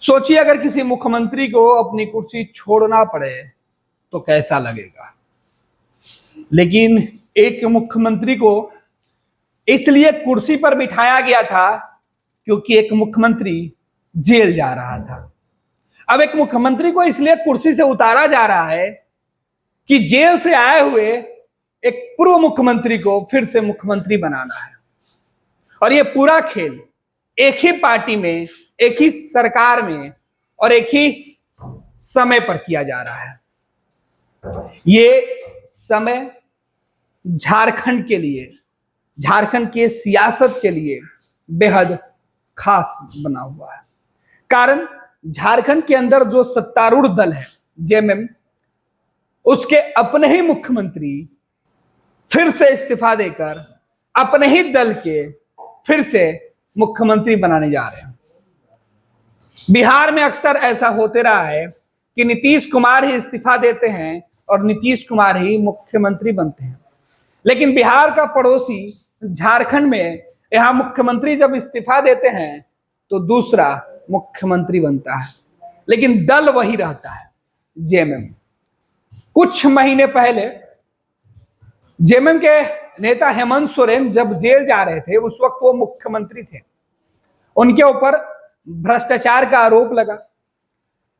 सोचिए अगर किसी मुख्यमंत्री को अपनी कुर्सी छोड़ना पड़े तो कैसा लगेगा। लेकिन एक मुख्यमंत्री को इसलिए कुर्सी पर बिठाया गया था क्योंकि एक मुख्यमंत्री जेल जा रहा था। अब एक मुख्यमंत्री को इसलिए कुर्सी से उतारा जा रहा है कि जेल से आए हुए एक पूर्व मुख्यमंत्री को फिर से मुख्यमंत्री बनाना है। और यह पूरा खेल एक ही पार्टी में, एक ही सरकार में और एक ही समय पर किया जा रहा है। ये समय झारखंड के लिए, झारखंड के सियासत के लिए बेहद खास बना हुआ है। कारण झारखंड के अंदर जो सत्तारूढ़ दल है जेएमएम, उसके अपने ही मुख्यमंत्री फिर से इस्तीफा देकर अपने ही दल के फिर से मुख्यमंत्री बनाने जा रहे हैं। बिहार में अक्सर ऐसा होते रहा है कि नीतीश कुमार ही इस्तीफा देते हैं और नीतीश कुमार ही मुख्यमंत्री बनते हैं। लेकिन बिहार का पड़ोसी झारखंड में यहां मुख्यमंत्री जब इस्तीफा देते हैं तो दूसरा मुख्यमंत्री बनता है, लेकिन दल वही रहता है, जेएमएम। कुछ महीने पहले जेएमएम के नेता हेमंत सोरेन जब जेल जा रहे थे, उस वक्त वो मुख्यमंत्री थे। उनके ऊपर भ्रष्टाचार का आरोप लगा,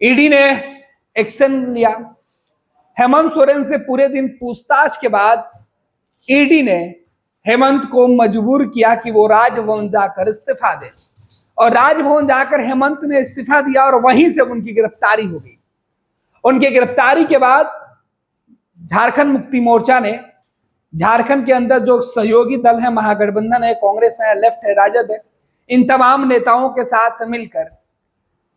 ईडी ने एक्शन लिया। हेमंत सोरेन से पूरे दिन पूछताछ के बाद ईडी ने हेमंत को मजबूर किया कि वो राजभवन जाकर इस्तीफा दे, और राजभवन जाकर हेमंत ने इस्तीफा दिया और वहीं से उनकी गिरफ्तारी हो गई। उनकी गिरफ्तारी के बाद झारखंड मुक्ति मोर्चा ने, झारखंड के अंदर जो सहयोगी दल है, महागठबंधन है, कांग्रेस है, लेफ्ट है, राजद है, इन तमाम नेताओं के साथ मिलकर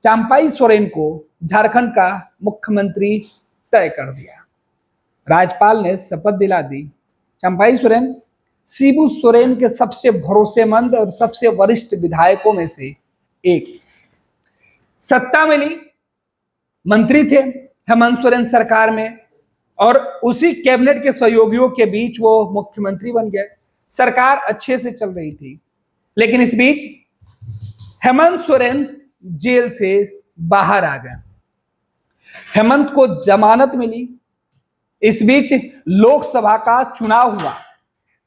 चंपाई सोरेन को झारखंड का मुख्यमंत्री तय कर दिया। राज्यपाल ने शपथ दिला दी। चंपाई सोरेन शिबू सोरेन के सबसे भरोसेमंद और सबसे वरिष्ठ विधायकों में से एक। सत्ता मिली, मंत्री थे हेमंत सोरेन सरकार में, और उसी कैबिनेट के सहयोगियों के बीच वो मुख्यमंत्री बन गए। सरकार अच्छे से चल रही थी, लेकिन इस बीच हेमंत सोरेन जेल से बाहर आ गए। हेमंत को जमानत मिली। इस बीच लोकसभा का चुनाव हुआ।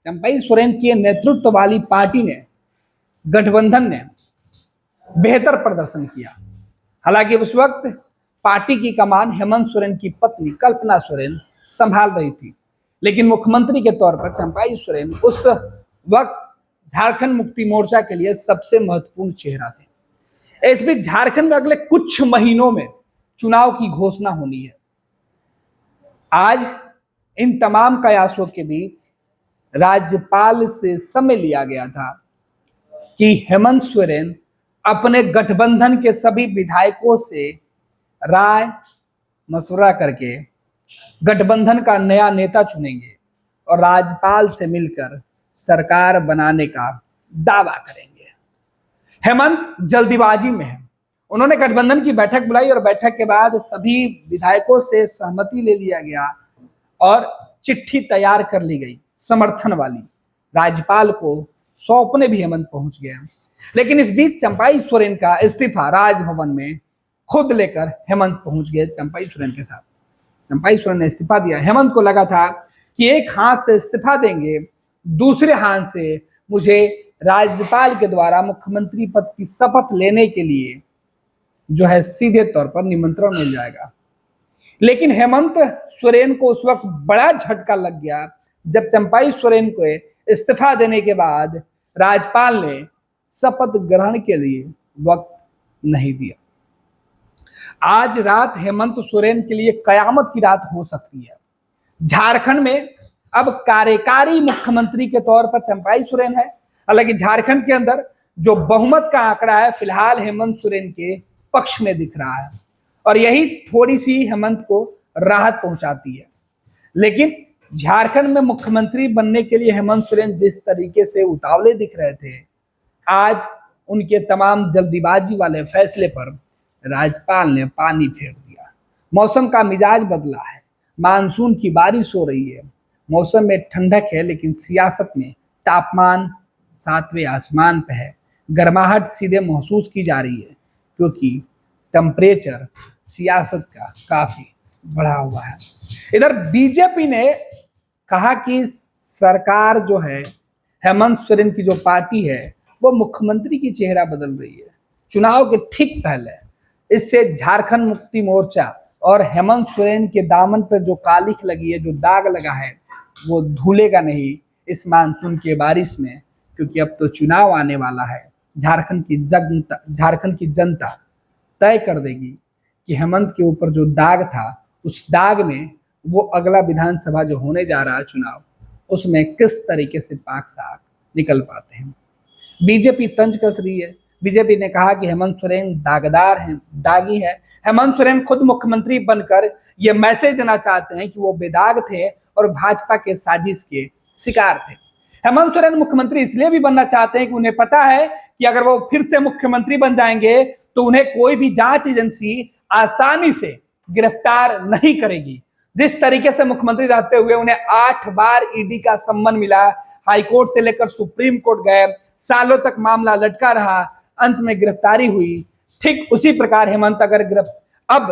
चंपाई सोरेन के नेतृत्व वाली पार्टी ने, गठबंधन ने बेहतर प्रदर्शन किया। हालांकि उस वक्त पार्टी की कमान हेमंत सोरेन की पत्नी कल्पना सोरेन संभाल रही थी, लेकिन मुख्यमंत्री के तौर पर चंपाई सोरेन उस वक्त झारखंड मुक्ति मोर्चा के लिए सबसे महत्वपूर्ण चेहरा थे। इस बीच झारखंड में अगले कुछ महीनों में चुनाव की घोषणा होनी है। आज इन तमाम कयासों के बीच राज्यपाल से समय लिया गया था कि हेमंत सोरेन अपने गठबंधन के सभी विधायकों से राय मशवरा करके गठबंधन का नया नेता चुनेंगे और राज्यपाल से मिलकर सरकार बनाने का दावा करेंगे। हेमंत जल्दीबाजी में है। उन्होंने गठबंधन की बैठक बुलाई और बैठक के बाद सभी विधायकों से सहमति ले लिया गया और चिट्ठी तैयार कर ली गई समर्थन वाली। राज्यपाल को सौंपने भी हेमंत पहुंच गया। लेकिन इस बीच चंपाई सोरेन का इस्तीफा राजभवन में खुद लेकर हेमंत पहुंच गए चंपाई सोरेन के साथ। चंपाई सोरेन ने इस्तीफा दिया। हेमंत को लगा था कि एक हाथ से इस्तीफा देंगे, दूसरे हाथ से मुझे राज्यपाल के द्वारा मुख्यमंत्री पद की शपथ लेने के लिए जो है सीधे तौर पर निमंत्रण मिल जाएगा। लेकिन हेमंत सोरेन को उस वक्त बड़ा झटका लग गया जब चंपाई सोरेन को इस्तीफा देने के बाद राज्यपाल ने शपथ ग्रहण के लिए वक्त नहीं दिया। आज रात हेमंत सोरेन के लिए कयामत की रात हो सकती है। झारखंड में अब कार्यकारी मुख्यमंत्री के तौर पर चंपाई सोरेन है। हालांकि झारखंड के अंदर जो बहुमत का आंकड़ा है फिलहाल हेमंत सोरेन के पक्ष में दिख रहा है, और यही थोड़ी सी हेमंत को राहत पहुंचाती है। लेकिन झारखंड में मुख्यमंत्री बनने के लिए हेमंत सोरेन जिस तरीके से उतावले दिख रहे थे, आज उनके तमाम जल्दीबाजी वाले फैसले पर राज्यपाल ने पानी फेर दिया। मौसम का मिजाज बदला है, मानसून की बारिश हो रही है, मौसम में ठंडक है, लेकिन सियासत में तापमान सातवें आसमान पे है। गर्माहट सीधे महसूस की जा रही है, क्योंकि टेम्परेचर सियासत का काफी बढ़ा हुआ है। इधर बीजेपी ने कहा कि सरकार जो है, हेमंत सोरेन की जो पार्टी है, वो मुख्यमंत्री की चेहरा बदल रही है। चुनाव के ठीक पहले इससे झारखंड मुक्ति मोर्चा और हेमंत सोरेन के दामन पर जो कालिख लगी है, जो दाग लगा है, वो धुलेगा नहीं इस मानसून के बारिश में, क्योंकि अब तो चुनाव आने वाला है। झारखंड की जनता तय कर देगी कि हेमंत के ऊपर जो दाग था, उस दाग में वो अगला विधानसभा जो होने जा रहा है चुनाव, उसमें किस तरीके से पाक साफ निकल पाते हैं। बीजेपी तंज कस रही है। बीजेपी ने कहा कि हेमंत सोरेन दागदार हैं, दागी है। हेमंत सोरेन खुद मुख्यमंत्री बनकर ये मैसेज देना चाहते हैं कि वो बेदाग थे और भाजपा के साजिश के शिकार थे। हेमंत सोरेन मुख्यमंत्री इसलिए भी बनना चाहते हैं कि उन्हें पता है कि अगर वो फिर से मुख्यमंत्री बन जाएंगे तो उन्हें कोई भी जांच एजेंसी आसानी से गिरफ्तार नहीं करेगी। जिस तरीके से मुख्यमंत्री रहते हुए उन्हें 8 बार ईडी का सम्मन मिला, हाईकोर्ट से लेकर सुप्रीम कोर्ट गए, सालों तक मामला लटका रहा, अंत में गिरफ्तारी हुई। ठीक उसी प्रकार हेमंत अगर अब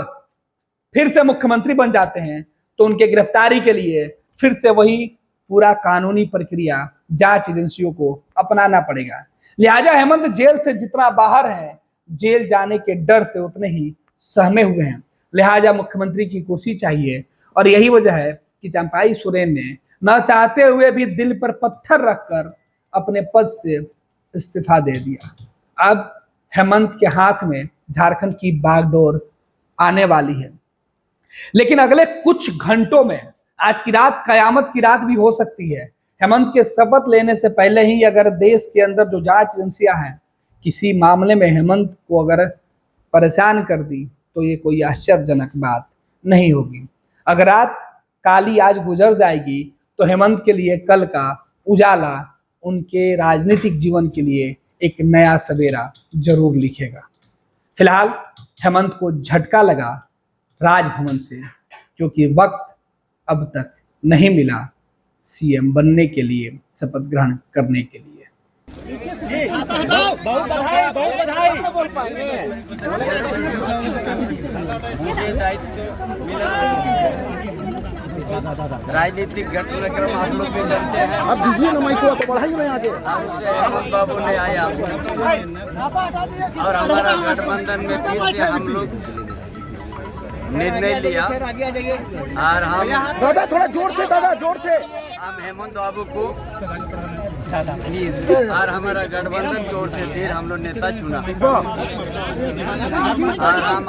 फिर से मुख्यमंत्री बन जाते हैं तो उनके गिरफ्तारी के लिए फिर से वही पूरा कानूनी प्रक्रिया जांच एजेंसियों को अपनाना पड़ेगा। लिहाजा हेमंत जेल से जितना बाहर है, जेल जाने के डर से उतने ही सहमे हुए हैं। लिहाजा मुख्यमंत्री की कुर्सी चाहिए और यही वजह है कि चंपाई सोरेन ने न चाहते हुए भी दिल पर पत्थर रखकर अपने पद से इस्तीफा दे दिया। अब हेमंत के हाथ में झारखंड की बागडोर आने वाली है, लेकिन अगले कुछ घंटों में, आज की रात कयामत की रात भी हो सकती है। हेमंत के शपथ लेने से पहले ही अगर देश के अंदर जो जांच एजेंसियां हैं किसी मामले में हेमंत को अगर परेशान कर दी तो ये कोई आश्चर्यजनक बात नहीं होगी। अगर रात काली आज गुजर जाएगी तो हेमंत के लिए कल का उजाला उनके राजनीतिक जीवन के लिए एक नया सवेरा जरूर लिखेगा। फिलहाल हेमंत को झटका लगा राजभवन से, क्योंकि वक्त अब तक नहीं मिला सीएम बनने के लिए, शपथ ग्रहण करने के लिए। बहुत बधाई, बहुत बधाई। राजनीतिक घटनाक्रम आप लोग भी जानते हैं। अब दीजिए ना माइक तो बढ़ाइए ना आगे। हेमंत बाबू ने आया और हमारा गठबंधन में फिर से हम लोग निर्णय लिया और हम दादा थोड़ा जोर से, दादा जोर से। हम हेमंत बाबू को और हमारा गठबंधन की ओर से फिर हम लोग नेता चुना और हम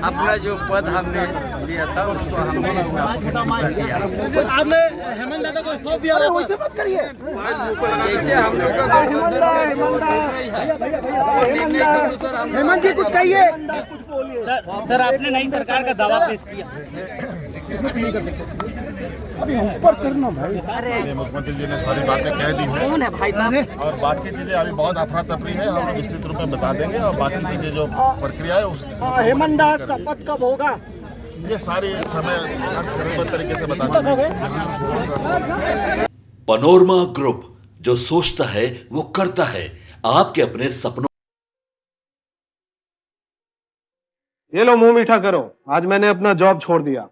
अपना जो पद हमने लिया था उसको हमने कर दिया। आपने हेमंत दादा को सौंप दिया, वैसे मत करिए। जैसे हम लोग हेमंत जी कुछ कहिए। सर आपने नई सरकार का दावा पेश किया। अभी ऊपर करना भाई। मुख्यमंत्री जी ने सारी बातें कह दी हैं और बाकी चीजें अभी बहुत अफरा तफरी है, हम लोग विस्तृत रूप में बता देंगे और बाकी चीजें जो प्रक्रिया है उस हेमंत दादा शपथ कब होगा, ये सारी समय चरणबद्ध तरीके से बता देंगे। पनोरमा ग्रुप, जो सोचता है वो करता है। आपके अपने सपनों। ये लो मुंह मीठा करो, आज मैंने अपना जॉब छोड़ दिया,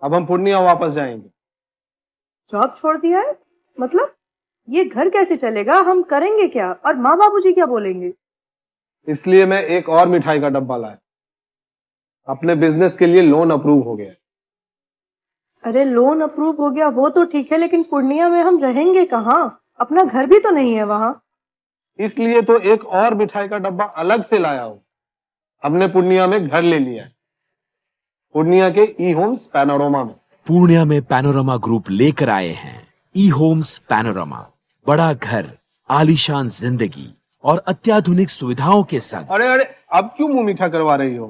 अब हम पूर्णिया वापस जाएंगे। जॉब छोड़ दिया है? मतलब ये घर कैसे चलेगा, हम करेंगे क्या और माँ बाबूजी क्या बोलेंगे? इसलिए मैं एक और मिठाई का डब्बा लाया, अपने बिजनेस के लिए लोन अप्रूव हो गया। अरे लोन अप्रूव हो गया वो तो ठीक है, लेकिन पूर्णिया में हम रहेंगे कहाँ? अपना घर भी तो नहीं है वहाँ। इसलिए तो एक और मिठाई का डब्बा अलग से लाया हूँ। हमने पूर्णिया में घर ले लिया है, पूर्णिया के ई होम्स पैनोरमा में। पूर्णिया में पैनोरमा ग्रुप लेकर आए हैं ई होम्स पैनोरमा। बड़ा घर, आलीशान जिंदगी और अत्याधुनिक सुविधाओं के संग। अरे अरे अब क्यों मुंह मीठा करवा रही हो?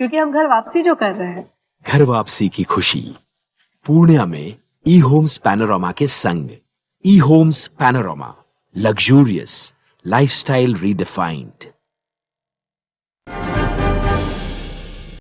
क्योंकि हम घर वापसी जो कर रहे हैं। घर वापसी की खुशी पूर्णिया में ई होम्स पैनोरमा के संग। E homes panorama, luxurious lifestyle redefined.